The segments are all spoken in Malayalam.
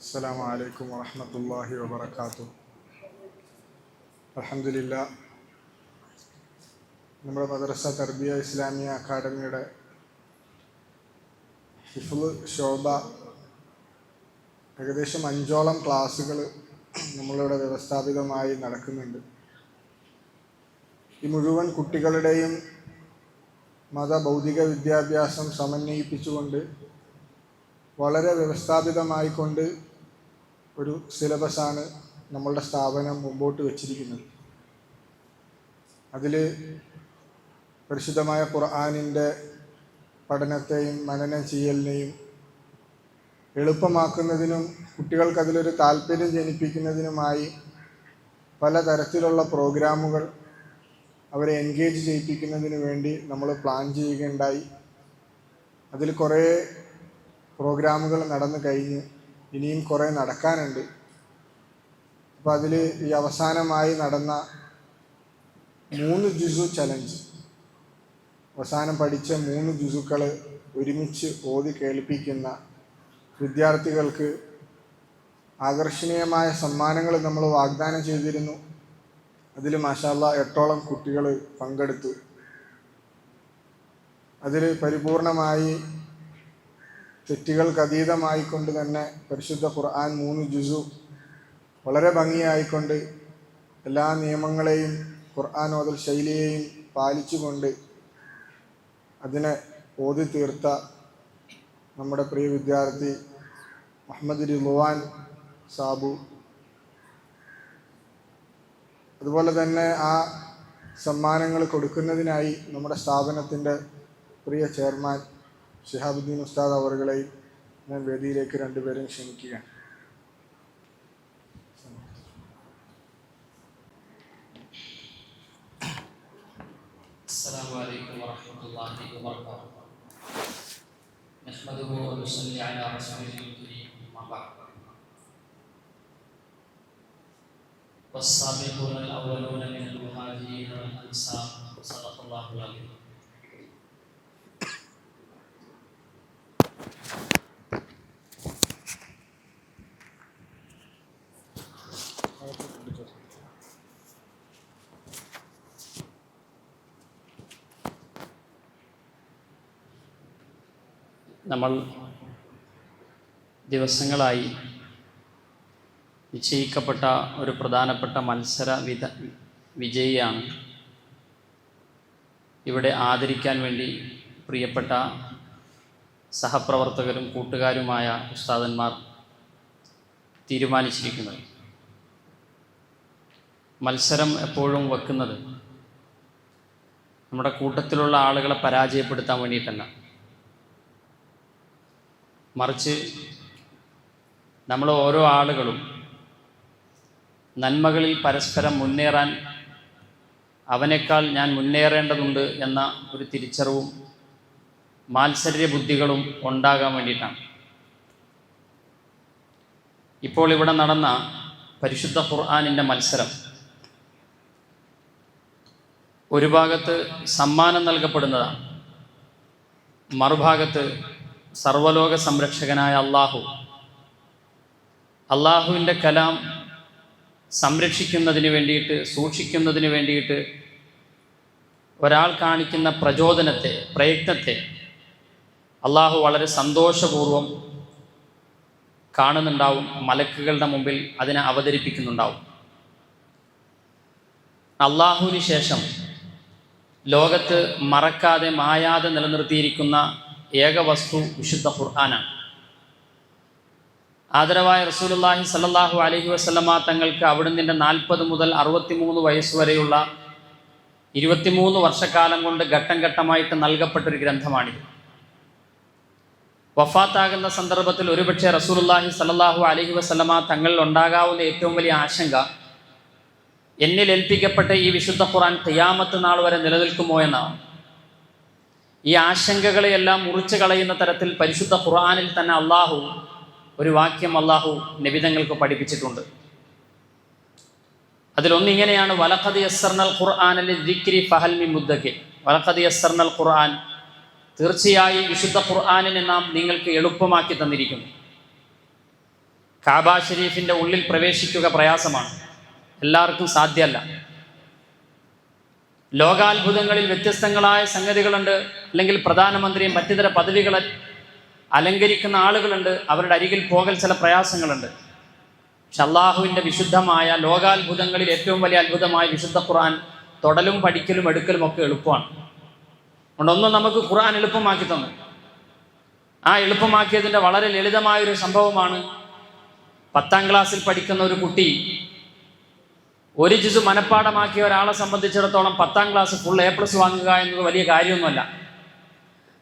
അസ്സലാമു അലൈക്കും വറഹ്മത്തുള്ളാഹി വബറകാതുഹു. അൽഹംദുലില്ലാ, നമ്മുടെ മദ്രസ തർബിയ ഇസ്ലാമിയ അക്കാദമിയുടെ ഹിഫ്ള് ശോഭ ഏകദേശം 5ഓളം ക്ലാസ്സുകൾ നമ്മളിവിടെ വ്യവസ്ഥാപിതമായി നടക്കുന്നുണ്ട്. ഈ മുഴുവൻ കുട്ടികളുടെയും മതഭൗതിക വിദ്യാഭ്യാസം സമന്വയിപ്പിച്ചുകൊണ്ട് വളരെ വ്യവസ്ഥാപിതമായിക്കൊണ്ട് ഒരു സിലബസാണ് നമ്മളുടെ സ്ഥാപനം മുമ്പോട്ട് വച്ചിരിക്കുന്നത്. അതിൽ പരിശുദ്ധമായ ഖുർആനിൻ്റെ പഠനത്തെയും മനനം ചെയ്യലിനെയും എളുപ്പമാക്കുന്നതിനും കുട്ടികൾക്കതിലൊരു താല്പര്യം ജനിപ്പിക്കുന്നതിനുമായി പലതരത്തിലുള്ള പ്രോഗ്രാമുകൾ അവരെ എൻഗേജ് ചെയ്യിപ്പിക്കുന്നതിന് വേണ്ടി നമ്മൾ പ്ലാൻ ചെയ്യുകയുണ്ടായി. അതിൽ കുറേ പ്രോഗ്രാമുകൾ നടന്നു കഴിഞ്ഞ് ഇനിയും കുറേ നടക്കാനുണ്ട്. അപ്പോൾ അതിൽ ഈ അവസാനമായി നടന്ന 3 ജുസു ചലഞ്ച്, അവസാനം പഠിച്ച 3 ജുസുക്കൾ ഒരുമിച്ച് ഓതി കേൾപ്പിക്കുന്ന വിദ്യാർത്ഥികൾക്ക് ആകർഷണീയമായ സമ്മാനങ്ങൾ നമ്മൾ വാഗ്ദാനം ചെയ്തിരുന്നു. അതിൽ മാഷാ അല്ലാഹ് 8ഓളം കുട്ടികൾ പങ്കെടുത്തു. അതിൽ പരിപൂർണമായി തെറ്റുകൾക്കതീതമായിക്കൊണ്ട് തന്നെ പരിശുദ്ധ ഖുർആൻ 3 ജുസു വളരെ ഭംഗിയായിക്കൊണ്ട് എല്ലാ നിയമങ്ങളെയും ഖുർആൻ ഓതൽ ശൈലിയെയും പാലിച്ചുകൊണ്ട് അതിനെ ഓതി തീർത്ത നമ്മുടെ പ്രിയ വിദ്യാർത്ഥി മുഹമ്മദ് റിദ്വാൻ സാബു, അതുപോലെ തന്നെ ആ സമ്മാനങ്ങൾ കൊടുക്കുന്നതിനായി നമ്മുടെ സ്ഥാപനത്തിൻ്റെ പ്രിയ ചെയർമാൻ ഷിഹാബുദ്ദീൻ ഉസ്താദ് അവറുകളെയും ഞാൻ വേദിയിലേക്ക് രണ്ടുപേരും ക്ഷണിക്കുകയാണ്. السلام عليكم ورحمة الله وبركاته. نحمده ونصلي على رسوله الكريم أما بعد. والسابقون الأولون من المهاجرين والأنصار صدق الله العظيم. നമ്മൾ ദിവസങ്ങളായി നിശ്ചയിക്കപ്പെട്ട ഒരു പ്രധാനപ്പെട്ട മത്സര വിജയിയാണ് ഇവിടെ ആദരിക്കാൻ വേണ്ടി പ്രിയപ്പെട്ട സഹപ്രവർത്തകരും കൂട്ടുകാരുമായ ഉസ്താദന്മാർ തീരുമാനിച്ചിരിക്കുന്നത്. മത്സരം എപ്പോഴും വെക്കുന്നത് നമ്മുടെ കൂട്ടത്തിലുള്ള ആളുകളെ പരാജയപ്പെടുത്താൻ വേണ്ടിയിട്ടല്ല, മറിച്ച് നമ്മൾ ഓരോ ആളുകളും നന്മകളിൽ പരസ്പരം മുന്നേറാൻ അവനേക്കാൾ ഞാൻ മുന്നേറേണ്ടതുണ്ട് എന്ന ഒരു തിരിച്ചറിവും മാത്സര്യ ബുദ്ധികളും ഉണ്ടാകാൻ വേണ്ടിയിട്ടാണ്. ഇപ്പോൾ ഇവിടെ നടന്ന പരിശുദ്ധ ഖുർആനിൻ്റെ മത്സരം ഒരു ഭാഗത്ത് സമ്മാനം നൽകപ്പെടുന്നതാണ്, മറുഭാഗത്ത് സർവലോക സംരക്ഷകനായ അള്ളാഹുവിൻ്റെ കലാം സംരക്ഷിക്കുന്നതിന് വേണ്ടിയിട്ട്, സൂക്ഷിക്കുന്നതിന് വേണ്ടിയിട്ട് ഒരാൾ കാണിക്കുന്ന പ്രയത്നത്തെ അള്ളാഹു വളരെ സന്തോഷപൂർവം കാണുന്നുണ്ടാവും, മലക്കുകളുടെ മുമ്പിൽ അതിനെ അവതരിപ്പിക്കുന്നുണ്ടാവും. അള്ളാഹുവിന് ശേഷം ലോകത്ത് മറക്കാതെ മായാതെ നിലനിർത്തിയിരിക്കുന്ന ഏക വസ്തു വിശുദ്ധ ഖുർആനാണ്. ആദരവായ റസൂലുള്ളാഹി സ്വല്ലല്ലാഹു അലൈഹി വസല്ലമ തങ്ങൾക്ക് അവിടുന്നിൻ്റെ 40 മുതൽ 63 വയസ്സ് വരെയുള്ള 23 വർഷക്കാലം കൊണ്ട് ഘട്ടം ഘട്ടമായിട്ട് നൽകപ്പെട്ടൊരു ഗ്രന്ഥമാണിത്. വഫാത്താകുന്ന സന്ദർഭത്തിൽ ഒരുപക്ഷെ റസൂലുള്ളാഹി സ്വല്ലല്ലാഹു അലൈഹി വസല്ലമ തങ്ങളിൽ ഉണ്ടാകാവുന്ന ഏറ്റവും വലിയ ആശങ്ക, എന്നിൽ ഏൽപ്പിക്കപ്പെട്ട ഈ വിശുദ്ധ ഖുർആൻ ഖിയാമത്ത് നാൾ വരെ നിലനിൽക്കുമോ എന്നാണ്. ഈ ആശങ്കകളെയെല്ലാം മുറിച്ചു കളയുന്ന തരത്തിൽ പരിശുദ്ധ ഖുർആനിൽ തന്നെ ഒരു വാക്യം നബിതങ്ങൾക്ക് പഠിപ്പിച്ചിട്ടുണ്ട്. അതിലൊന്നിങ്ങനെയാണ്, വലഖദ് യസ്സർനൽ ഖുർആന ലിദ്ദിക്രി ഫഹൽ മിൻ മുദ്ദക്കിർ. വലഖദ് യസ്സർനൽ ഖുർആൻ, തീർച്ചയായും വിശുദ്ധ ഖുർആനിനെ നാം നിങ്ങൾക്ക് എളുപ്പമാക്കി തന്നിരിക്കുന്നു. കാബ ഷരീഫിൻ്റെ ഉള്ളിൽ പ്രവേശിക്കുക പ്രയാസമാണ്, എല്ലാവർക്കും സാധ്യമല്ല. ലോകാത്ഭുതങ്ങളിൽ വ്യത്യസ്തങ്ങളായ സംഗതികളുണ്ട്. അല്ലെങ്കിൽ പ്രധാനമന്ത്രിയും മറ്റിതര പദവികൾ അലങ്കരിക്കുന്ന ആളുകളുണ്ട്, അവരുടെ അരികിൽ പോകൽ ചില പ്രയാസങ്ങളുണ്ട്. പക്ഷെ അള്ളാഹുവിൻ്റെ വിശുദ്ധമായ ലോകാത്ഭുതങ്ങളിൽ ഏറ്റവും വലിയ അത്ഭുതമായ വിശുദ്ധ ഖുർആൻ തൊടലും പഠിക്കലും എടുക്കലും ഒക്കെ എളുപ്പമാണ്. അതുകൊണ്ടൊന്നും നമുക്ക് ഖുർആൻ എളുപ്പമാക്കി തന്നു. ആ എളുപ്പമാക്കിയതിൻ്റെ വളരെ ലളിതമായൊരു സംഭവമാണ്, 10ാം ക്ലാസ്സിൽ പഠിക്കുന്ന ഒരു കുട്ടി ഒരു ജിസു മനഃപ്പാടമാക്കിയ ഒരാളെ സംബന്ധിച്ചിടത്തോളം 10ാം ക്ലാസ് ഫുൾ A+ വാങ്ങുക എന്നത് വലിയ കാര്യമൊന്നുമല്ല.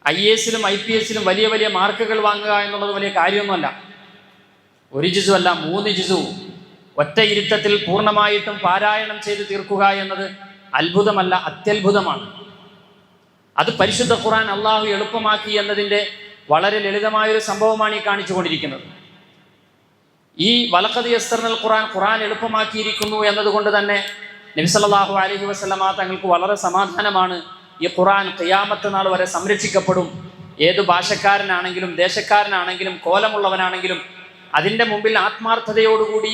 IAS IPS വലിയ വലിയ മാർക്കുകൾ വാങ്ങുക എന്നുള്ളത് വലിയ കാര്യമൊന്നുമല്ല. ഒരു ജിസു അല്ല, 3 ജിസു ഒറ്റ ഇരുത്തത്തിൽ പൂർണ്ണമായിട്ടും പാരായണം ചെയ്ത് തീർക്കുക എന്നത് അത്ഭുതമല്ല, അത്യത്ഭുതമാണ്. അത് പരിശുദ്ധ ഖുർആൻ അള്ളാഹു എളുപ്പമാക്കി എന്നതിൻ്റെ വളരെ ലളിതമായൊരു സംഭവമാണ് ഈ കാണിച്ചു കൊണ്ടിരിക്കുന്നത്. ഈ വലഖദ് യസ്സർനൽ ഖുർആൻ എളുപ്പമാക്കിയിരിക്കുന്നു എന്നതുകൊണ്ട് തന്നെ നബി സല്ലല്ലാഹു അലൈഹി വസല്ലമ തങ്ങൾക്ക് വളരെ സമാധാനമാണ്. ഈ ഖുർആൻ ഖിയാമത്ത് നാൾ വരെ സംരക്ഷിക്കപ്പെടും. ഏതു ഭാഷക്കാരനാണെങ്കിലും ദേശക്കാരനാണെങ്കിലും കോലമുള്ളവനാണെങ്കിലും അതിൻ്റെ മുമ്പിൽ ആത്മാർത്ഥതയോടുകൂടി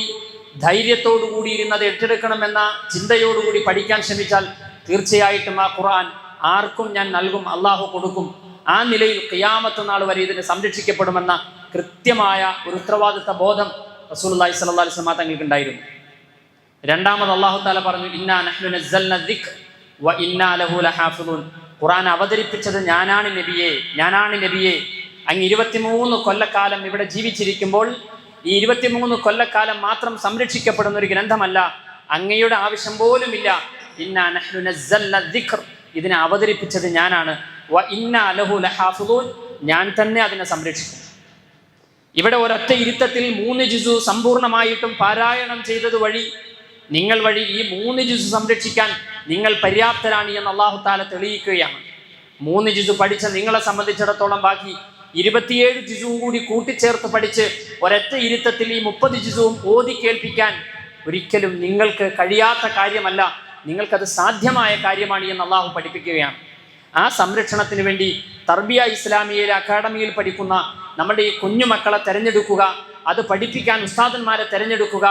ധൈര്യത്തോടുകൂടി ഇരുന്നത് ഏറ്റെടുക്കണമെന്ന ചിന്തയോടുകൂടി പഠിക്കാൻ ശ്രമിച്ചാൽ തീർച്ചയായിട്ടും ആ ഖുർആൻ ആർക്കും ഞാൻ നൽകും, അള്ളാഹു കൊടുക്കും. ആ നിലയിൽ ഖിയാമത്ത് നാൾ വരെ ഇതിന് സംരക്ഷിക്കപ്പെടുമെന്ന കൃത്യമായ ഒരു ഉത്തരവാദിത്ത ബോധം റസൂലുള്ളാഹി സ്വല്ലല്ലാഹു അലൈഹി വസല്ലം തങ്ങൾക്ക് ഉണ്ടായിരുന്നു. രണ്ടാമത് അല്ലാഹു തആല പറഞ്ഞു, ഇന്നാ നഹ്നു നസ്സൽന ദിക്ർ വ ഇന്നാ ലഹു ലഹാഫിളൂൻ. ഖുർആൻ അവതരിപ്പിച്ചത് ഞാനാണ് നബിയെ. അങ്ങ് 23 കൊല്ലക്കാലം ഇവിടെ ജീവിച്ചിരിക്കുമ്പോൾ ഈ 23 കൊല്ലക്കാലം മാത്രം സംരക്ഷിക്കപ്പെടുന്ന ഒരു ഗ്രന്ഥമല്ല, അങ്ങയുടെ ആവശ്യം പോലുമില്ല. ഇന്നാ നഹ്നു നസ്സൽന ദിക്ർ, ഇതിനെ അവതരിപ്പിച്ചത് ഞാനാണ്. വ ഇന്നാ ലഹു ലഹാഫിളൂൻ, ഞാൻ തന്നെ അതിനെ സംരക്ഷിക്കും. ഇവിടെ ഒരൊറ്റ ഇരുത്തത്തിൽ 3 ജിസു സമ്പൂർണ്ണമായിട്ടും പാരായണം ചെയ്തത് വഴി നിങ്ങൾ വഴി ഈ 3 ജിസു സംരക്ഷിക്കാൻ നിങ്ങൾ പര്യാപ്തരാണ് എന്ന് അല്ലാഹു തആല തെളിയിക്കുകയാണ്. 3 ജിസു പഠിച്ച നിങ്ങളെ സംബന്ധിച്ചിടത്തോളം ബാക്കി 27 ജിസുവും കൂടി കൂട്ടിച്ചേർത്ത് പഠിച്ച് ഒരൊറ്റ ഇരുത്തത്തിൽ ഈ 30 ജിസുവും ഓതി കേൾപ്പിക്കാൻ ഒരിക്കലും നിങ്ങൾക്ക് കഴിയാത്ത കാര്യമല്ല, നിങ്ങൾക്കത് സാധ്യമായ കാര്യമാണ് എന്ന് അല്ലാഹു പഠിപ്പിക്കുകയാണ്. ആ സംരക്ഷണത്തിന് വേണ്ടി തർബിയ ഇസ്ലാമിയയിലെ അക്കാഡമിയിൽ പഠിക്കുന്ന നമ്മുടെ ഈ കുഞ്ഞുമക്കളെ തിരഞ്ഞെടുക്കുക, അത് പഠിപ്പിക്കാൻ ഉസ്താദന്മാരെ തിരഞ്ഞെടുക്കുക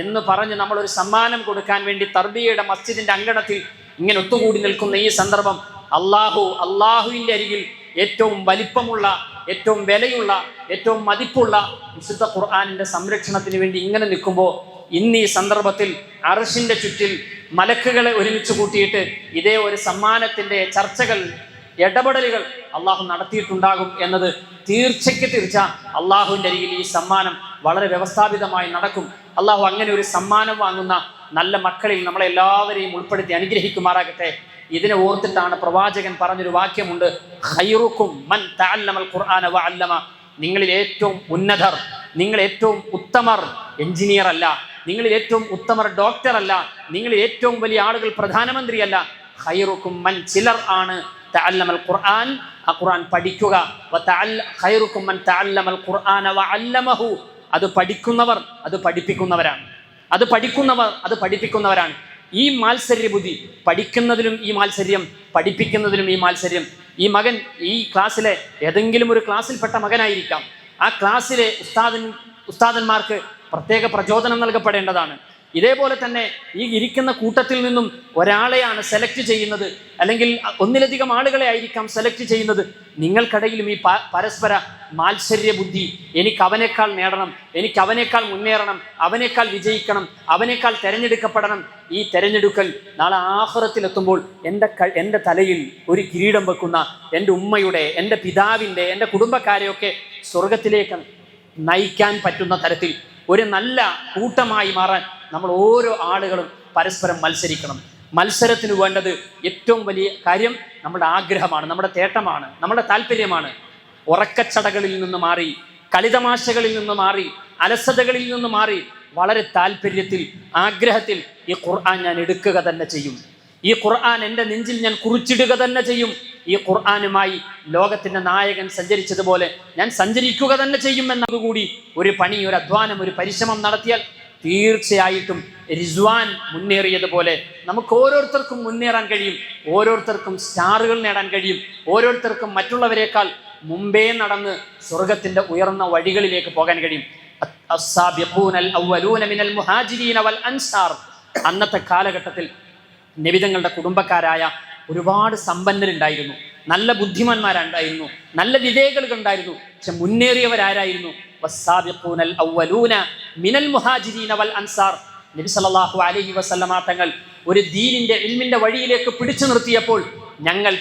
എന്ന് പറഞ്ഞ് നമ്മളൊരു സമ്മാനം കൊടുക്കാൻ വേണ്ടി തർബിയയുടെ മസ്ജിദിന്റെ അങ്കണത്തിൽ ഇങ്ങനെ ഒത്തുകൂടി നിൽക്കുന്ന ഈ സന്ദർഭം അള്ളാഹുവിൻ്റെ അരികിൽ ഏറ്റവും വലിപ്പമുള്ള, ഏറ്റവും വിലയുള്ള, ഏറ്റവും മതിപ്പുള്ള വിശുദ്ധ ഖുർആനിന്റെ സംരക്ഷണത്തിന് വേണ്ടി ഇങ്ങനെ നിൽക്കുമ്പോൾ ഇന്ന് ഈ സന്ദർഭത്തിൽ അർശിന്റെ ചുറ്റിൽ മലക്കുകളെ ഒരുമിച്ച് കൂട്ടിയിട്ട് ഇതേ ഒരു സമ്മാനത്തിന്റെ ചർച്ചകൾ, ഇടപെടലുകൾ അള്ളാഹു നടത്തിയിട്ടുണ്ടാകും എന്നത് തീർച്ച അള്ളാഹുവിൻ്റെ അരികിൽ ഈ സമ്മാനം വളരെ വ്യവസ്ഥാപിതമായി നടക്കും. അള്ളാഹു അങ്ങനെ ഒരു സമ്മാനം വാങ്ങുന്ന നല്ല മക്കളിൽ നമ്മളെല്ലാവരെയും ഉൾപ്പെടുത്തി അനുഗ്രഹിക്കുമാറാകട്ടെ. ഇതിനെ ഓർത്തിട്ടാണ് പ്രവാചകൻ പറഞ്ഞൊരു വാക്യമുണ്ട്, ഖൈറുക്കും മൻ തഅല്ലമൽ ഖുർആന വഅല്ലമ. നിങ്ങളിൽ ഏറ്റവും ഉന്നതർ, നിങ്ങൾ ഏറ്റവും ഉത്തമർ എഞ്ചിനീയർ അല്ല, നിങ്ങളിൽ ഏറ്റവും ഉത്തമർ ഡോക്ടർ അല്ല, നിങ്ങളിൽ ഏറ്റവും വലിയ ആളുകൾ പ്രധാനമന്ത്രിയല്ല. ഖൈറുക്കും മൻ, ചിലർ ആണ് തഅല്ലമൽ ഖുർആൻ, ആ ഖുർആൻ പഠിക്കുക. ഖൈറുക്കും മൻ തഅല്ലമൽ ഖുർആന വഅല്ലമഹു, അത് പഠിക്കുന്നവർ അത് പഠിപ്പിക്കുന്നവരാണ്. അത് പഠിപ്പിക്കുന്നവരാണ്. ഈ മാത്സര്യ ബുദ്ധി, പഠിക്കുന്നതിലും ഈ മാത്സര്യം, പഠിപ്പിക്കുന്നതിലും ഈ മാത്സര്യം. ഈ മകൻ ഈ ക്ലാസ്സിലെ ഏതെങ്കിലും ഒരു ക്ലാസ്സിൽപ്പെട്ട മകനായിരിക്കാം. ആ ക്ലാസ്സിലെ ഉസ്താദന്മാർക്ക് പ്രത്യേക പ്രചോദനം നൽകപ്പെടേണ്ടതാണ്. ഇതേപോലെ തന്നെ ഈ ഇരിക്കുന്ന കൂട്ടത്തിൽ നിന്നും ഒരാളെയാണ് സെലക്ട് ചെയ്യുന്നത്, അല്ലെങ്കിൽ ഒന്നിലധികം ആളുകളെ ആയിരിക്കാം സെലക്ട് ചെയ്യുന്നത്. നിങ്ങൾക്കിടയിലും ഈ പരസ്പര മാത്സര്യ ബുദ്ധി, എനിക്ക് അവനേക്കാൾ നേടണം, എനിക്ക് അവനേക്കാൾ മുന്നേറണം, അവനേക്കാൾ വിജയിക്കണം, അവനേക്കാൾ തിരഞ്ഞെടുക്കപ്പെടണം. ഈ തിരഞ്ഞെടുക്കൽ നാളെ ആഖിറത്തിലെത്തുമ്പോൾ എൻ്റെ തലയിൽ ഒരു കിരീടം വെക്കുന്ന എൻ്റെ ഉമ്മയുടെ, എൻ്റെ പിതാവിൻ്റെ, എൻ്റെ കുടുംബക്കാരെയൊക്കെ സ്വർഗത്തിലേക്ക് നയിക്കാൻ പറ്റുന്ന തരത്തിൽ ഒരു നല്ല കൂട്ടമായി മാറാൻ നമ്മൾ ഓരോ ആളുകളും പരസ്പരം മത്സരിക്കണം. മത്സരത്തിന് വേണ്ടത് ഏറ്റവും വലിയ കാര്യം നമ്മുടെ ആഗ്രഹമാണ്, നമ്മുടെ തേട്ടമാണ്, നമ്മുടെ താല്പര്യമാണ്. ഉറക്കച്ചടകളിൽ നിന്ന് മാറി, കളിതമാശകളിൽ നിന്ന് മാറി, അലസതകളിൽ നിന്ന് മാറി വളരെ താല്പര്യത്തിൽ, ആഗ്രഹത്തിൽ ഈ ഖുർആൻ ഞാൻ എടുക്കുക തന്നെ ചെയ്യും. ഈ ഖുർആൻ എൻ്റെ നെഞ്ചിൽ ഞാൻ കുറിച്ചിടുക തന്നെ ചെയ്യും. ഈ ഖുർആനുമായി ലോകത്തിൻ്റെ നായകൻ സഞ്ചരിച്ചതുപോലെ ഞാൻ സഞ്ചരിക്കുക തന്നെ ചെയ്യുമെന്നതുകൂടി ഒരു പണി, ഒരു അധ്വാനം, ഒരു പരിശ്രമം നടത്തിയാൽ തീർച്ചയായിട്ടും റിസ്വാൻ മുന്നേറിയതുപോലെ നമുക്ക് ഓരോരുത്തർക്കും മുന്നേറാൻ കഴിയും. ഓരോരുത്തർക്കും സ്റ്റാറുകൾ നേടാൻ കഴിയും. ഓരോരുത്തർക്കും മറ്റുള്ളവരെക്കാൾ മുമ്പേ നടന്ന് സ്വർഗത്തിൻ്റെ ഉയർന്ന വഴികളിലേക്ക് പോകാൻ കഴിയും. അസ്സാബിഖൂനൽ അവ്വലൂന മിനൽ മുഹാജിരീന വൽ അൻസാർ. അന്നത്തെ കാലഘട്ടത്തിൽ നബിതങ്ങളുടെ കുടുംബക്കാരായ ഒരുപാട് സമ്പന്നരുണ്ടായിരുന്നു, നല്ല ബുദ്ധിമാന്മാരുണ്ടായിരുന്നു, നല്ല വിവേകികൾ ഉണ്ടായിരുന്നു. പക്ഷെ മുന്നേറിയവരാരായിരുന്നു? വസ്സാബിഖൂനൽ അവ്വലൂന മിനൽ മുഹാജിരീന വൽ അൻസാർ. നബി സല്ലല്ലാഹു അലൈഹി വസല്ലമ തങ്ങൾ ഒരു ദീനിന്റെ ഇൽമിന്റെ വഴിയിലേക്ക് പിടിച്ചു നിർത്തിയപ്പോൾ ഞങ്ങൾ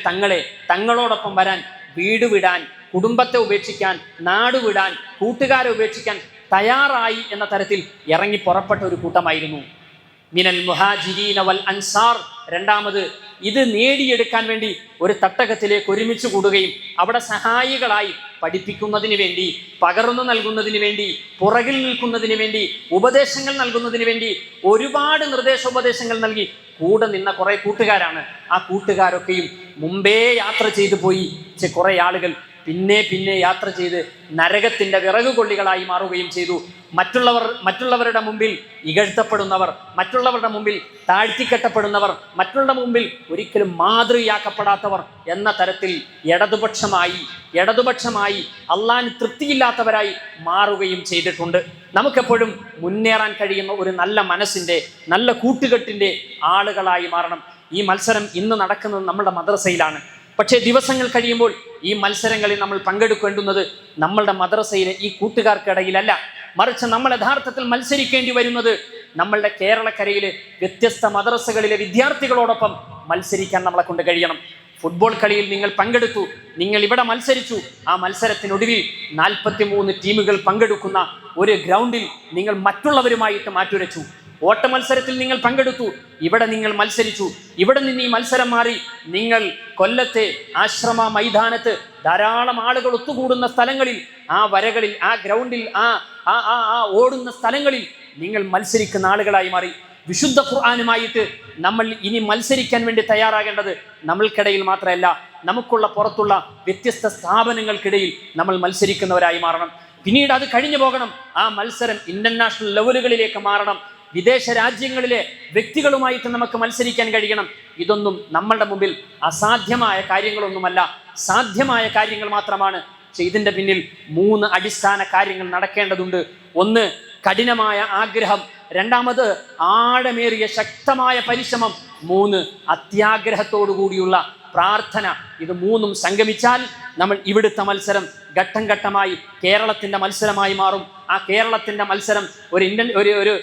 തങ്ങളോടൊപ്പം വരാൻ, വീട് വിടാൻ, കുടുംബത്തെ ഉപേക്ഷിക്കാൻ, നാട് വിടാൻ, കൂട്ടുകാരെ ഉപേക്ഷിക്കാൻ തയ്യാറായി എന്ന തരത്തിൽ ഇറങ്ങി പുറപ്പെട്ട ഒരു കൂട്ടമായിരുന്നു മിനൽ മുഹാജിരീന വൽ അൻസാർ. രണ്ടാമത്, ഇത് നേടിയെടുക്കാൻ വേണ്ടി ഒരു തട്ടകത്തിലേക്ക് ഒരുമിച്ച് കൂടുകയും അവിടെ സഹായികളായി പഠിപ്പിക്കുന്നതിന് വേണ്ടി, പകർന്നു നൽകുന്നതിന് വേണ്ടി, പുറകിൽ നിൽക്കുന്നതിന് വേണ്ടി, ഉപദേശങ്ങൾ നൽകുന്നതിന് വേണ്ടി ഒരുപാട് നിർദ്ദേശോപദേശങ്ങൾ നൽകി കൂടെ നിന്ന കുറെ കൂട്ടുകാരാണ്. ആ കൂട്ടുകാരൊക്കെയും മുമ്പേ യാത്ര ചെയ്തു പോയി. കുറെ ആളുകൾ പിന്നെ യാത്ര ചെയ്ത് നരകത്തിന്റെ വിറകുകൊള്ളികളായി മാറുകയും ചെയ്തു. മറ്റുള്ളവരുടെ മുമ്പിൽ ഇകഴ്ത്തപ്പെടുന്നവർ, മറ്റുള്ളവരുടെ മുമ്പിൽ താഴ്ത്തിക്കെട്ടപ്പെടുന്നവർ, മറ്റുള്ളവരുടെ മുമ്പിൽ ഒരിക്കലും മാതൃകയാക്കപ്പെടാത്തവർ എന്ന തരത്തിൽ ഇടതുപക്ഷമായി അള്ളാഹിന് തൃപ്തിയില്ലാത്തവരായി മാറുകയും ചെയ്തിട്ടുണ്ട്. നമുക്കെപ്പോഴും മുന്നേറാൻ കഴിയുന്ന ഒരു നല്ല മനസ്സിന്റെ, നല്ല കൂട്ടുകെട്ടിന്റെ ആളുകളായി മാറണം. ഈ മത്സരം ഇന്ന് നടക്കുന്നത് നമ്മുടെ മദ്രസയിലാണ്. പക്ഷേ ദിവസങ്ങൾ കഴിയുമ്പോൾ ഈ മത്സരങ്ങളിൽ നമ്മൾ പങ്കെടുക്കേണ്ടുന്നത് നമ്മളുടെ മദ്രസയിലെ ഈ കൂട്ടുകാർക്കിടയിലല്ല, മറിച്ച് നമ്മൾ യഥാർത്ഥത്തിൽ മത്സരിക്കേണ്ടി വരുന്നത് നമ്മളുടെ കേരളക്കരയിലെ വ്യത്യസ്ത മദ്രസകളിലെ വിദ്യാർത്ഥികളോടൊപ്പം മത്സരിക്കാൻ നമ്മളെ കൊണ്ട് കഴിയണം. ഫുട്ബോൾ കളിയിൽ നിങ്ങൾ പങ്കെടുത്തു, നിങ്ങൾ ഇവിടെ മത്സരിച്ചു. ആ മത്സരത്തിനൊടുവിൽ 43 ടീമുകൾ പങ്കെടുക്കുന്ന ഒരു ഗ്രൗണ്ടിൽ നിങ്ങൾ മറ്റുള്ളവരുമായിട്ട് മാറ്റുരച്ചു. ഓട്ട മത്സരത്തിൽ നിങ്ങൾ പങ്കെടുത്തു, ഇവിടെ നിങ്ങൾ മത്സരിച്ചു. ഇവിടെ നിന്ന് ഈ മത്സരം മാറി നിങ്ങൾ കൊല്ലത്തെ ആശ്രമ മൈതാനത്ത് ധാരാളം ആളുകൾ ഒത്തുകൂടുന്ന സ്ഥലങ്ങളിൽ, ആ വരകളിൽ, ആ ഗ്രൗണ്ടിൽ, ആ ഓടുന്ന സ്ഥലങ്ങളിൽ നിങ്ങൾ മത്സരിക്കുന്ന ആളുകളായി മാറി. വിശുദ്ധ ഖുർആനുമായിട്ട് നമ്മൾ ഇനി മത്സരിക്കാൻ വേണ്ടി തയ്യാറാകേണ്ടത് നമ്മൾക്കിടയിൽ മാത്രമല്ല, നമുക്കുള്ള പുറത്തുള്ള വ്യത്യസ്ത സ്ഥാപനങ്ങൾക്കിടയിൽ നമ്മൾ മത്സരിക്കുന്നവരായി മാറണം. പിന്നീട് അത് കഴിഞ്ഞു പോകണം. ആ മത്സരം ഇന്റർനാഷണൽ ലെവലുകളിലേക്ക് മാറണം. വിദേശ രാജ്യങ്ങളിലെ വ്യക്തികളുമായിട്ട് നമുക്ക് മത്സരിക്കാൻ കഴിയണം. ഇതൊന്നും നമ്മളുടെ മുമ്പിൽ അസാധ്യമായ കാര്യങ്ങളൊന്നുമല്ല, സാധ്യമായ കാര്യങ്ങൾ മാത്രമാണ്. പക്ഷെ ഇതിൻ്റെ പിന്നിൽ 3 അടിസ്ഥാന കാര്യങ്ങൾ നടക്കേണ്ടതുണ്ട്. ഒന്ന്, കഠിനമായ ആഗ്രഹം. രണ്ടാമത്, ആഴമേറിയ ശക്തമായ പരിശ്രമം. 3, അത്യാഗ്രഹത്തോടു കൂടിയുള്ള പ്രാർത്ഥന. ഇത് 3ഉം സംഗമിച്ചാൽ നമ്മൾ ഇവിടുത്തെ മത്സരം ഘട്ടം ഘട്ടമായി കേരളത്തിന്റെ മത്സരമായി മാറും. ആ കേരളത്തിന്റെ മത്സരം ഒരു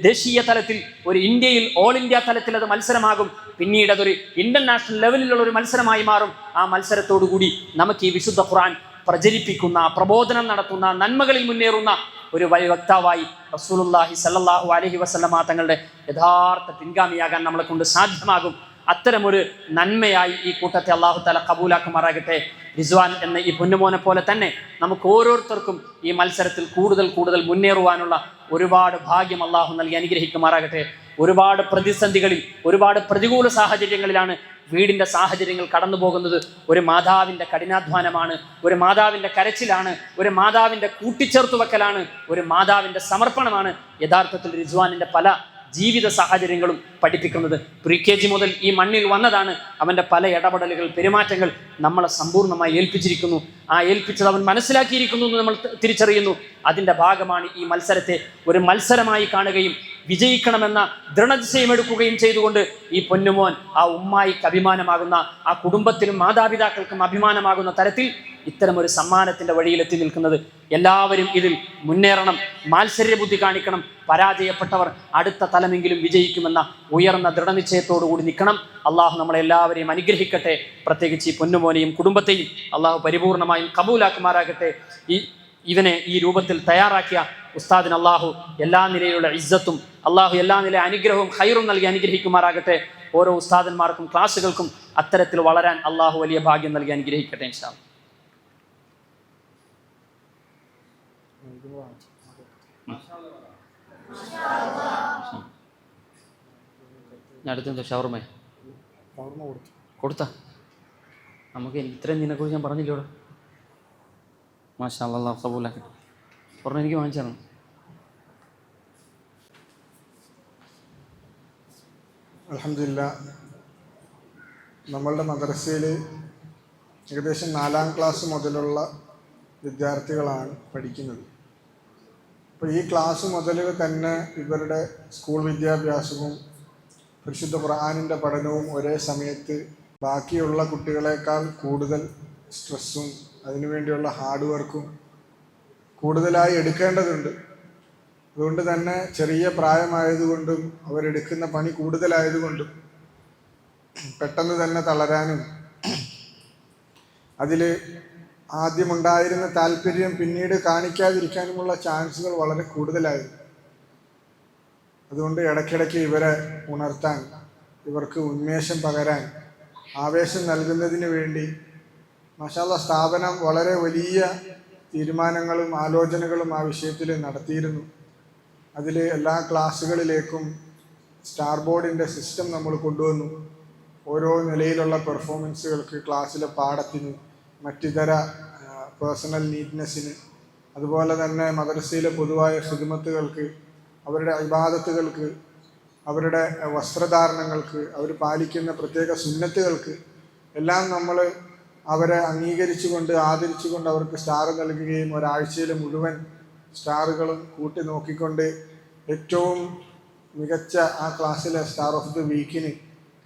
ദേശീയ തലത്തിൽ, ഒരു ഇന്ത്യയിൽ ഓൾ ഇന്ത്യ തലത്തിൽ അത് മത്സരമാകും. പിന്നീട് അതൊരു ഇന്റർനാഷണൽ ലെവലിലുള്ള ഒരു മത്സരമായി മാറും. ആ മത്സരത്തോടു കൂടി നമുക്ക് ഈ വിശുദ്ധ ഖുർആൻ പ്രചരിപ്പിക്കുന്ന, പ്രബോധനം നടത്തുന്ന, നന്മകളിൽ മുന്നേറുന്ന ഒരു വക്താവായി റസൂലുള്ളാഹി സ്വല്ലല്ലാഹു അലൈഹി വസല്ലമ തങ്ങളുടെ യഥാർത്ഥ പിൻഗാമിയാകാൻ നമ്മളെ കൊണ്ട് സാധ്യമാകും. അത്തരമൊരു നന്മയായി ഈ കൂട്ടത്തെ അല്ലാഹു തആല കബൂലാക്കുമാറാകട്ടെ. റിസ്വാൻ എന്ന ഈ പൊന്നുമോനെ പോലെ തന്നെ നമുക്ക് ഓരോരുത്തർക്കും ഈ മത്സരത്തിൽ കൂടുതൽ മുന്നേറുവാനുള്ള ഒരുപാട് ഭാഗ്യം അല്ലാഹു നൽകി അനുഗ്രഹിക്കുമാറാകട്ടെ. ഒരുപാട് പ്രതിസന്ധികളിൽ, ഒരുപാട് പ്രതികൂല സാഹചര്യങ്ങളിലാണ് വീടിൻ്റെ സാഹചര്യങ്ങൾ കടന്നു പോകുന്നത്. ഒരു മാതാവിൻ്റെ കഠിനാധ്വാനമാണ്, ഒരു മാതാവിൻ്റെ കരച്ചിലാണ്, ഒരു മാതാവിൻ്റെ കൂട്ടിച്ചേർത്തു വെക്കലാണ്, ഒരു മാതാവിൻ്റെ സമർപ്പണമാണ് യഥാർത്ഥത്തിൽ റിസ്വാനിൻ്റെ പല ജീവിത സാഹചര്യങ്ങളും പഠിപ്പിക്കുന്നത്. പ്രീ-KG മുതൽ ഈ മണ്ണിൽ വന്നതാണ്. അവൻ്റെ പല ഇടപെടലുകൾ, പെരുമാറ്റങ്ങൾ നമ്മളെ സമ്പൂർണ്ണമായി ഏൽപ്പിച്ചിരിക്കുന്നു. ആ ഏൽപ്പിച്ചത് അവൻ മനസ്സിലാക്കിയിരിക്കുന്നു എന്ന് നമ്മൾ തിരിച്ചറിയുന്നു. അതിൻ്റെ ഭാഗമാണ് ഈ മത്സരത്തെ ഒരു മത്സരമായി കാണുകയും വിജയിക്കണമെന്ന ദൃഢനിശ്ചയമെടുക്കുകയും ചെയ്തുകൊണ്ട് ഈ പൊന്നുമോൻ ആ ഉമ്മായിക്ക് അഭിമാനമാകുന്ന, ആ കുടുംബത്തിനും മാതാപിതാക്കൾക്കും അഭിമാനമാകുന്ന തരത്തിൽ ഇത്തരമൊരു സമ്മാനത്തിൻ്റെ വഴിയിലെത്തി നിൽക്കുന്നത്. എല്ലാവരും ഇതിൽ മുന്നേറണം, മാത്സര്യബുദ്ധി കാണിക്കണം. പരാജയപ്പെട്ടവർ അടുത്ത തലമെങ്കിലും വിജയിക്കുമെന്ന ഉയർന്ന ദൃഢനിശ്ചയത്തോടു കൂടി നിൽക്കണം. അള്ളാഹു നമ്മളെല്ലാവരെയും അനുഗ്രഹിക്കട്ടെ. പ്രത്യേകിച്ച് ഈ പൊന്നുമോനെയും കുടുംബത്തെയും അള്ളാഹു പരിപൂർണമായും കബൂലാക്കുമാറാകട്ടെ. ഇവനെ ഈ രൂപത്തിൽ തയ്യാറാക്കിയ ഉസ്താദിന് അള്ളാഹു എല്ലാ നിലയിലുള്ള ഇസ്സത്തും, അള്ളാഹു എല്ലാ നില അനുഗ്രഹവും ഖൈറും നൽകി അനുഗ്രഹിക്കുമാറാകട്ടെ. ഓരോ ഉസ്താദന്മാർക്കും ക്ലാസ്സുകൾക്കും അത്തരത്തിൽ വളരാൻ അള്ളാഹു വലിയ ഭാഗ്യം നൽകി അനുഗ്രഹിക്കട്ടെ. ഇൻഷാ അല്ലാഹ്. അടുത്തെന്തോ ഷവർമ കൊടുത്ത നമുക്ക് ഇത്രയും നിന്നെക്കുറിച്ച് ഞാൻ പറഞ്ഞില്ലോടെ. മാഷാ അല്ലാഹ് കബൂലാക്കട്ടെ. പറഞ്ഞ എനിക്ക് വാങ്ങിച്ചു തരണം. അൽഹംദുലില്ലാഹ്, നമ്മളുടെ മദ്രസയിൽ ഏകദേശം 4ാം ക്ലാസ് മുതലുള്ള വിദ്യാർത്ഥികളാണ് പഠിക്കുന്നത്. അപ്പോൾ ഈ ക്ലാസ് മുതൽ തന്നെ ഇവരുടെ സ്കൂൾ വിദ്യാഭ്യാസവും പരിശുദ്ധ ഖുർആനിൻ്റെ പഠനവും ഒരേ സമയത്ത് ബാക്കിയുള്ള കുട്ടികളെക്കാൾ കൂടുതൽ സ്ട്രെസ്സും അതിനുവേണ്ടിയുള്ള ഹാർഡ് വർക്കും കൂടുതലായി എടുക്കേണ്ടതുണ്ട്. അതുകൊണ്ട് തന്നെ ചെറിയ പ്രായമായതുകൊണ്ടും അവരെടുക്കുന്ന പണി കൂടുതലായതുകൊണ്ടും പെട്ടെന്ന് തന്നെ തളരാനും അതിൽ ആദ്യമുണ്ടായിരുന്ന താല്പര്യം പിന്നീട് കാണിക്കാതിരിക്കാനുമുള്ള ചാൻസുകൾ വളരെ കൂടുതലായിരുന്നു. അതുകൊണ്ട് ഇടയ്ക്കിടയ്ക്ക് ഇവരെ ഉണർത്താൻ, ഇവർക്ക് ഉന്മേഷം പകരാൻ, ആവേശം നൽകുന്നതിന് വേണ്ടി മാഷാഅല്ലാഹ് സ്ഥാപനം വളരെ വലിയ തീരുമാനങ്ങളും ആലോചനകളും ആ വിഷയത്തിൽ നടത്തിയിരുന്നു. അതിൽ എല്ലാ ക്ലാസ്സുകളിലേക്കും സ്റ്റാർ ബോർഡിൻ്റെ സിസ്റ്റം നമ്മൾ കൊണ്ടുവന്നു. ഓരോ നിലയിലുള്ള പെർഫോമൻസുകൾക്ക്, ക്ലാസ്സിലെ പാഠത്തിന്, മറ്റിതര പേഴ്സണൽ നീറ്റ്നെസ്സിന്, അതുപോലെ തന്നെ മദ്രസയിലെ പൊതുവായ ഖിദ്മത്തുകൾക്ക്, അവരുടെ ഇബാദത്തുകൾക്ക്, അവരുടെ വസ്ത്രധാരണങ്ങൾക്ക്, അവർ പാലിക്കുന്ന പ്രത്യേക സുന്നത്തുകൾക്ക് എല്ലാം നമ്മൾ അവരെ അംഗീകരിച്ചുകൊണ്ട് ആദരിച്ചുകൊണ്ട് അവർക്ക് സ്റ്റാർ നൽകുകയും ഒരാഴ്ചയിലെ മുഴുവൻ സ്റ്റാറുകളും കൂട്ടി നോക്കിക്കൊണ്ട് ഏറ്റവും മികച്ച ആ ക്ലാസ്സിലെ സ്റ്റാർ ഓഫ് ദി വീക്കിന്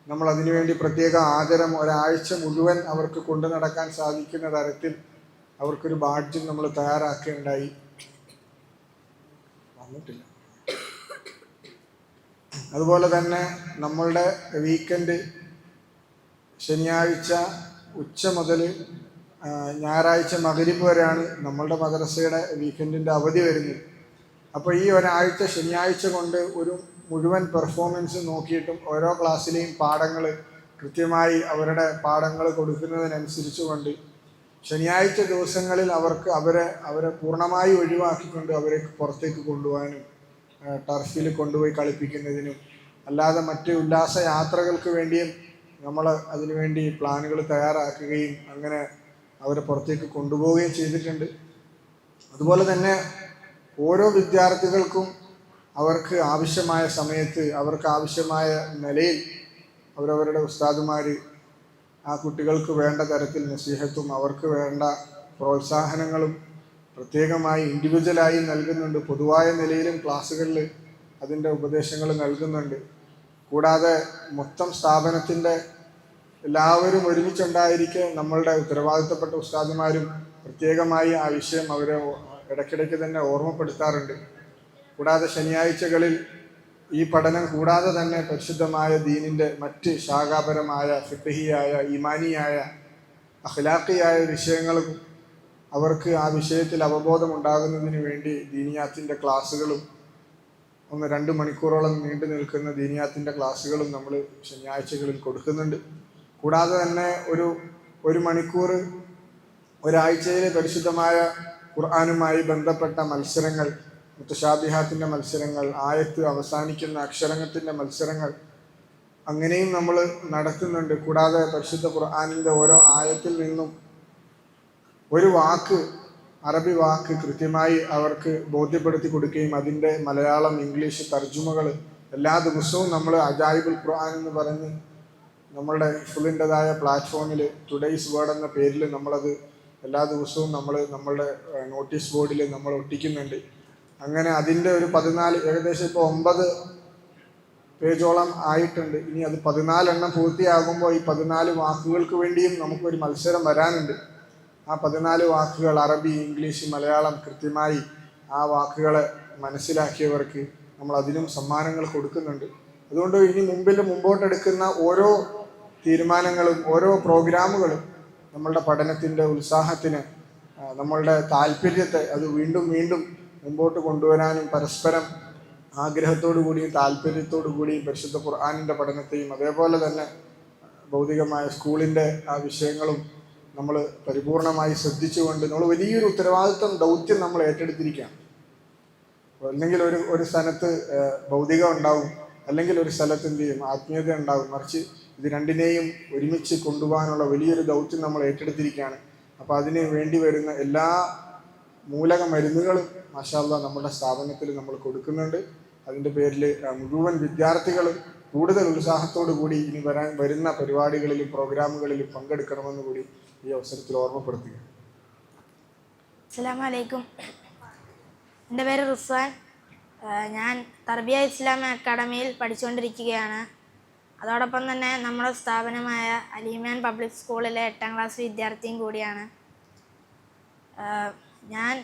നമ്മൾ അതിനുവേണ്ടി പ്രത്യേക ആദരം ഒരാഴ്ച മുഴുവൻ അവർക്ക് കൊണ്ടു നടക്കാൻ സാധിക്കുന്ന തരത്തിൽ അവർക്കൊരു ബാഡ്ജും നമ്മൾ തയ്യാറാക്കുകയുണ്ടായി. വന്നിട്ടില്ല. അതുപോലെ തന്നെ നമ്മളുടെ വീക്കെൻഡ് ശനിയാഴ്ച ഉച്ച മുതൽ ഞായറാഴ്ച മഗ്‌രിബ് വരെയാണ് നമ്മളുടെ മദ്രസയുടെ വീക്കെൻഡിൻ്റെ അവധി വരുന്നത്. അപ്പോൾ ഈ ഒരാഴ്ച ശനിയാഴ്ച കൊണ്ട് ഒരു മുഴുവൻ പെർഫോമൻസ് നോക്കിയിട്ടും ഓരോ ക്ലാസ്സിലെയും പാഠങ്ങൾ കൃത്യമായി അവരുടെ പാഠങ്ങൾ കൊടുക്കുന്നതിനനുസരിച്ചുകൊണ്ട് ശനിയാഴ്ച ദിവസങ്ങളിൽ അവർക്ക് അവരെ പൂർണ്ണമായി ഒഴിവാക്കിക്കൊണ്ട് അവരെ പുറത്തേക്ക് കൊണ്ടുപോകാനും ടർഫിൽ കൊണ്ടുപോയി കളിപ്പിക്കുന്നതിനും അല്ലാതെ മറ്റ് ഉല്ലാസ യാത്രകൾക്ക് വേണ്ടിയും നമ്മൾ അതിനുവേണ്ടി പ്ലാനുകൾ തയ്യാറാക്കുകയും അങ്ങനെ അവരെ പുറത്തേക്ക് കൊണ്ടുപോവുകയും ചെയ്തിട്ടുണ്ട്. അതുപോലെ തന്നെ ഓരോ വിദ്യാർത്ഥികൾക്കും അവർക്ക് ആവശ്യമായ സമയത്ത്, അവർക്ക് ആവശ്യമായ നിലയിൽ അവരവരുടെ ഉസ്താദുമാർ ആ കുട്ടികൾക്ക് വേണ്ട തരത്തിൽ നസീഹത്തും അവർക്ക് വേണ്ട പ്രോത്സാഹനങ്ങളും പ്രത്യേകമായി ഇൻഡിവിജ്വലായി നൽകുന്നുണ്ട്. പൊതുവായ നിലയിലും ക്ലാസ്സുകളിൽ അതിൻ്റെ ഉപദേശങ്ങൾ നൽകുന്നുണ്ട്. കൂടാതെ മൊത്തം സ്ഥാപനത്തിൻ്റെ എല്ലാവരും ഒരുമിച്ചുണ്ടായിരിക്കെ നമ്മളുടെ ഉത്തരവാദിത്തപ്പെട്ട ഉസ്താദുമാരും പ്രത്യേകമായി ആ വിഷയം അവരെ ഇടയ്ക്കിടയ്ക്ക് തന്നെ ഓർമ്മപ്പെടുത്താറുണ്ട്. കൂടാതെ ശനിയാഴ്ചകളിൽ ഈ പഠനം കൂടാതെ തന്നെ പരിശുദ്ധമായ ദീനിൻ്റെ മറ്റ് ശാഖാപരമായ ഫിഖ്ഹിയായ ഈമാനിയായ അഖ്ലാഖിയായ വിഷയങ്ങളും അവർക്ക് ആ വിഷയത്തിൽ അവബോധം ഉണ്ടാകുന്നതിന് വേണ്ടി ദീനിയാത്തിൻ്റെ ക്ലാസ്സുകളും 1-2 മണിക്കൂറോളം നീണ്ടു നിൽക്കുന്ന ദീനിയാത്തിൻ്റെ ക്ലാസ്സുകളും നമ്മൾ ശനിയാഴ്ചകളിൽ കൊടുക്കുന്നുണ്ട്. കൂടാതെ തന്നെ ഒരു മണിക്കൂർ ഒരാഴ്ചയിലെ പരിശുദ്ധമായ ഖുർആനുമായി ബന്ധപ്പെട്ട മത്സരങ്ങൾ, മുത്തശാബിഹാത്തിൻ്റെ മത്സരങ്ങൾ, ആയത്ത് അവസാനിക്കുന്ന അക്ഷരത്തിൻ്റെ മത്സരങ്ങൾ അങ്ങനെയും നമ്മൾ നടത്തുന്നുണ്ട്. കൂടാതെ പരിശുദ്ധ ഖുർആനിൻ്റെ ഓരോ ആയത്തിൽ നിന്നും ഒരു വാക്ക്, അറബി വാക്ക് കൃത്യമായി അവർക്ക് ബോധ്യപ്പെടുത്തി കൊടുക്കുകയും അതിൻ്റെ മലയാളം, ഇംഗ്ലീഷ് തർജുമകൾ എല്ലാ ദിവസവും നമ്മൾ അജായിബുൽ ഖുർആൻ എന്ന് പറഞ്ഞ് നമ്മളുടെ ഹിഫ്ളിൻ്റെതായ പ്ലാറ്റ്ഫോമിൽ ടുഡേയ്സ് വേർഡ് എന്ന പേരിൽ നമ്മളത് എല്ലാ ദിവസവും നമ്മളുടെ നോട്ടീസ് ബോർഡിൽ നമ്മൾ ഒട്ടിക്കുന്നുണ്ട്. അങ്ങനെ അതിൻ്റെ ഒരു 14, ഏകദേശം ഇപ്പോൾ 9 പേജോളം ആയിട്ടുണ്ട്. ഇനി അത് 14 എണ്ണം പൂർത്തിയാകുമ്പോൾ ഈ 14 വാക്കുകൾക്ക് വേണ്ടിയും നമുക്കൊരു മത്സരം വരാനുണ്ട്. ആ 14 വാക്കുകൾ അറബി, ഇംഗ്ലീഷ്, മലയാളം കൃത്യമായി ആ വാക്കുകളെ മനസ്സിലാക്കിയവർക്ക് നമ്മൾ അതിനും സമ്മാനങ്ങൾ കൊടുക്കുന്നുണ്ട്. അതുകൊണ്ട് ഇനി മുമ്പോട്ടെടുക്കുന്ന ഓരോ തീരുമാനങ്ങളും ഓരോ പ്രോഗ്രാമുകളും നമ്മളുടെ പഠനത്തിൻ്റെ ഉത്സാഹത്തിന്, നമ്മളുടെ താല്പര്യത്തെ അത് വീണ്ടും വീണ്ടും മുമ്പോട്ട് കൊണ്ടുവരാനും പരസ്പരം ആഗ്രഹത്തോടു കൂടിയും താല്പര്യത്തോടു കൂടിയും പരിശുദ്ധ ഖുർആനിൻ്റെ പഠനത്തെയും അതേപോലെ തന്നെ ഭൗതികമായ സ്കൂളിൻ്റെ ആ വിഷയങ്ങളും നമ്മൾ പരിപൂർണമായി ശ്രദ്ധിച്ചുകൊണ്ട് നമ്മൾ വലിയൊരു ഉത്തരവാദിത്വം, ദൗത്യം നമ്മൾ ഏറ്റെടുത്തിരിക്കുകയാണ്. അല്ലെങ്കിൽ ഒരു സ്ഥലത്ത് ഭൗതികം ഉണ്ടാവും, അല്ലെങ്കിൽ ഒരു സ്ഥലത്ത് എന്ത് ചെയ്യും, ആത്മീയത ഉണ്ടാവും. മറിച്ച് ഇത് രണ്ടിനെയും ഒരുമിച്ച് കൊണ്ടുപോകാനുള്ള വലിയൊരു ദൗത്യം നമ്മൾ ഏറ്റെടുത്തിരിക്കുകയാണ്. അപ്പോൾ അതിന് വേണ്ടി വരുന്ന എല്ലാ മൂലക മരുന്നുകളും മാഷാഅല്ലാഹ് നമ്മുടെ സ്ഥാപനത്തിൽ നമ്മൾ കൊടുക്കുന്നുണ്ട്. അതിൻ്റെ പേരിൽ മുഴുവൻ വിദ്യാർത്ഥികളും കൂടുതൽ ഉത്സാഹത്തോടു കൂടി ഇനി വരുന്ന പരിപാടികളിലും പ്രോഗ്രാമുകളിലും പങ്കെടുക്കണമെന്ന് കൂടി ഈ അവസരത്തിൽ ഓർമ്മപ്പെടുത്തുക. അസ്സലാമു അലൈക്കും. എൻ്റെ പേര് റിസ്വാൻ. ഞാൻ തർബിയ ഇസ്ലാമിക് അക്കാഡമിയിൽ പഠിച്ചുകൊണ്ടിരിക്കുകയാണ്. അതോടൊപ്പം തന്നെ നമ്മുടെ സ്ഥാപനമായ അലിമാൻ പബ്ലിക് സ്കൂളിലെ 8ാം ക്ലാസ് വിദ്യാർത്ഥിയും കൂടിയാണ്. ഞാൻ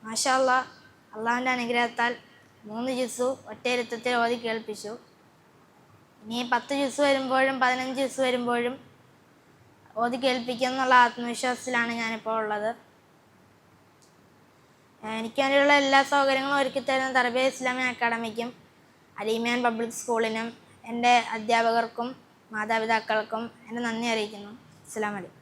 മാഷാ അല്ലാഹ് അള്ളാഹുവിൻ്റെ അനുഗ്രഹത്താൽ 3 ജുസു ഒറ്റയിരുത്തത്തിൽ ഓതി കേൾപ്പിച്ചു. ഇനി 10 ജുസു വരുമ്പോഴും 15 ജുസു വരുമ്പോഴും ഓതി കേൾപ്പിക്കുമെന്നുള്ള ആത്മവിശ്വാസത്തിലാണ് ഞാനിപ്പോൾ ഉള്ളത്. എനിക്ക് വേണ്ടിയുള്ള എല്ലാ സൗകര്യങ്ങളും ഒരുക്കിത്തരുന്ന തർബിയ ഇസ്ലാമിക് അക്കാഡമിക്കും അലിമാൻ പബ്ലിക് സ്കൂളിനും എൻ്റെ അധ്യാപകർക്കും മാതാപിതാക്കൾക്കും എൻ്റെ നന്ദി അറിയിക്കുന്നു. അസ്സലാമു അലൈക്കും.